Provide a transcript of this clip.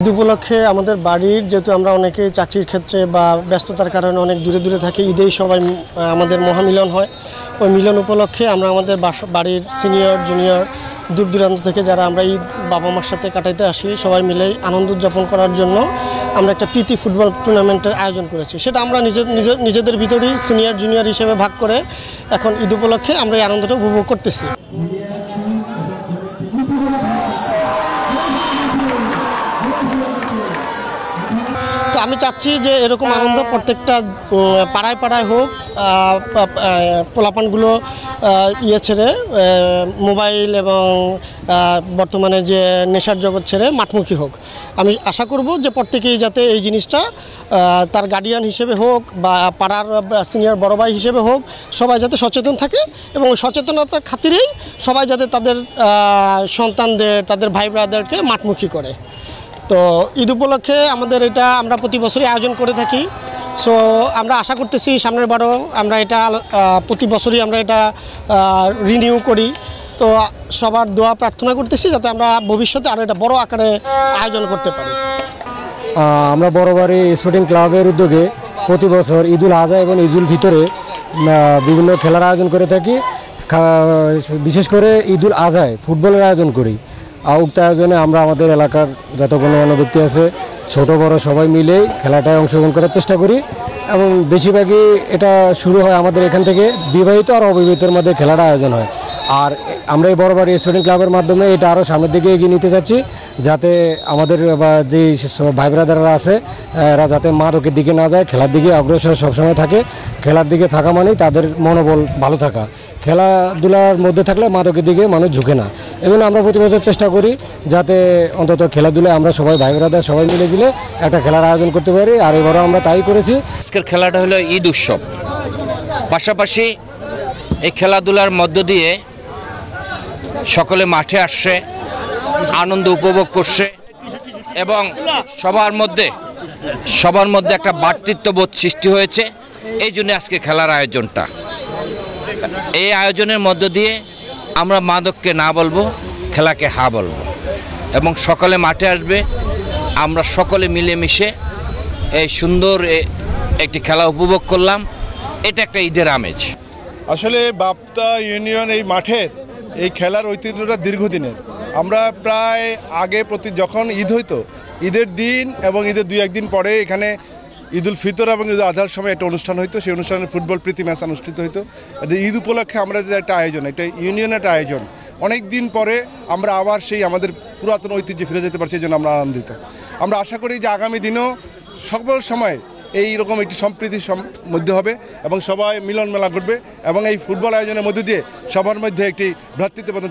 ঈদ উপলক্ষে আমাদের বাড়ির যেহেতু আমরা অনেকে চাকরির ক্ষেত্রে বা ব্যস্ততার কারণে অনেক দূরে দূরে থাকি, ঈদেই সবাই আমাদের মহামিলন হয়। ওই মিলন উপলক্ষে আমরা আমাদের বাড়ির সিনিয়র জুনিয়র দূর দূরান্ত থেকে যারা আমরা ঈদ বাবা মার সাথে কাটাইতে আসি, সবাই মিলেই আনন্দ উদযাপন করার জন্য আমরা একটা প্রীতি ফুটবল টুর্নামেন্টের আয়োজন করেছি। সেটা আমরা নিজেদের ভিতরেই সিনিয়র জুনিয়র হিসেবে ভাগ করে এখন ঈদ উপলক্ষে আমরা এই আনন্দটা উপভোগ করতেছি। তো আমি চাচ্ছি যে এরকম আনন্দ প্রত্যেকটা পাড়ায় পাড়ায় হোক, পোলাপানগুলো ছেড়ে মোবাইল এবং বর্তমানে যে নেশার জগৎ ছেড়ে মাঠমুখী হোক। আমি আশা করব যে প্রত্যেকেই যাতে এই জিনিসটা তার গার্ডিয়ান হিসেবে হোক বা পাড়ার সিনিয়র বড় ভাই হিসেবে হোক, সবাই যাতে সচেতন থাকে এবং ওই সচেতনতার খাতিরেই সবাই যাতে তাদের সন্তানদের, তাদের ভাই ব্রাদারকে মাঠমুখী করে। তো ঈদ উপলক্ষে আমাদের এটা আমরা প্রতি বছরই আয়োজন করে থাকি। সো আমরা আশা করতেছি সামনের বারও আমরা এটা প্রতি বছরই আমরা এটা রিনিউ করি। তো সবার দোয়া প্রার্থনা করতেছি যাতে আমরা ভবিষ্যতে আরও এটা বড় আকারে আয়োজন করতে পারি। আমরা বড়বাড়ি স্পোর্টিং ক্লাবের উদ্যোগে প্রতি বছর ঈদুল আজহা এবং ঈদুল ফিতরে বিভিন্ন খেলার আয়োজন করে থাকি। বিশেষ করে ঈদুল আজহায় ফুটবলের আয়োজন করি। উক্ত আয়োজনে আমরা আমাদের এলাকার যত গণ্যমান্য ব্যক্তি আছে, ছোট বড় সবাই মিলেই খেলাটায় অংশগ্রহণ করার চেষ্টা করি এবং বেশিরভাগই এটা শুরু হয় আমাদের এখান থেকে। বিবাহিত আর অবিবাহিতের মধ্যে খেলাটা আয়োজন হয়। আর আমরা এই বড়বাড়ি স্পোর্টিং ক্লাবের মাধ্যমে এটা আরও সামনের দিকে এগিয়ে নিতে চাচ্ছি, যাতে আমাদের যে ভাই ব্রাদাররা আছে এরা যাতে মাদকের দিকে না যায়, খেলার দিকে অগ্রসর সবসময় থাকে। খেলার দিকে থাকা মানেই তাদের মনোবল ভালো থাকা। খেলাধুলার মধ্যে থাকলে মাদকের দিকে মানুষ ঝুঁকে না। এবং আমরা প্রতি বছর চেষ্টা করি যাতে অন্তত খেলাধুলায় আমরা সবাই ভাই ব্রাদার সবাই মিলে ঝিলে একটা খেলার আয়োজন করতে পারি। আর এবারও আমরা তাই করেছি। আজকের খেলাটা হলো ঈদ উৎসব, পাশাপাশি এই খেলাধুলার মধ্য দিয়ে সকলে মাঠে আসছে, আনন্দ উপভোগ করছে এবং সবার মধ্যে একটা ভ্রাতৃত্ববোধ সৃষ্টি হয়েছে। এই জন্য আজকে খেলার আয়োজনটা। এই আয়োজনের মধ্য দিয়ে আমরা মাদককে না বলবো, খেলাকে হা বলবো এবং সকলে মাঠে আসবে। আমরা সকলে মিলেমিশে এই সুন্দর একটি খেলা উপভোগ করলাম। এটা একটা ঈদের আমেজ। আসলে বাপ্তা ইউনিয়ন এই মাঠের এই খেলার ঐতিহ্যটা দীর্ঘদিনের। আমরা প্রায় আগে যখন ঈদ হইতো, ঈদের দিন এবং ঈদের 2-1 দিন পরে এখানে ঈদুল ফিতর এবং ঈদুল আজহার সময় একটা অনুষ্ঠান হইতো। সেই অনুষ্ঠানে ফুটবল প্রীতি ম্যাচ অনুষ্ঠিত হইতো। ঈদ উপলক্ষে আমরা একটা আয়োজন, একটা ইউনিয়নের একটা আয়োজন, অনেক দিন পরে আমরা আবার সেই আমাদের পুরাতন ঐতিহ্যে ফিরে যেতে পারছি। এই জন্য আমরা আনন্দিত। আমরা আশা করি যে আগামী দিনেও সকল সময় এইরকম একটি সম্প্রীতির মধ্যে হবে এবং সবাই মিলন মেলা করবে এবং এই ফুটবল আয়োজনের মধ্যে দিয়ে সবার মধ্যে একটি ভ্রাতৃত্ববোধ